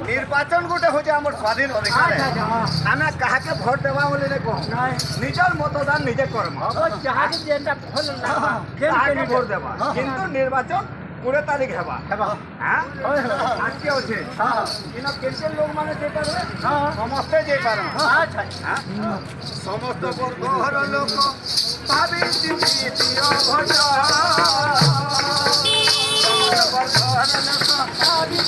निर्वाचन गोटे हूँ आम स्वाधीन अधिकार आम क्या भोट देवा बोले निजर मतदान निजे कर्म भोट देवा किंतु निर्वाचन 20 तारीख हेबा आज के अच्छे इन केते लोग माने जेटा समस्ते जे पारन समस्त वर्गर लोक भाबी चिंती दियो भोट समस्त वर्गर लोक भाबी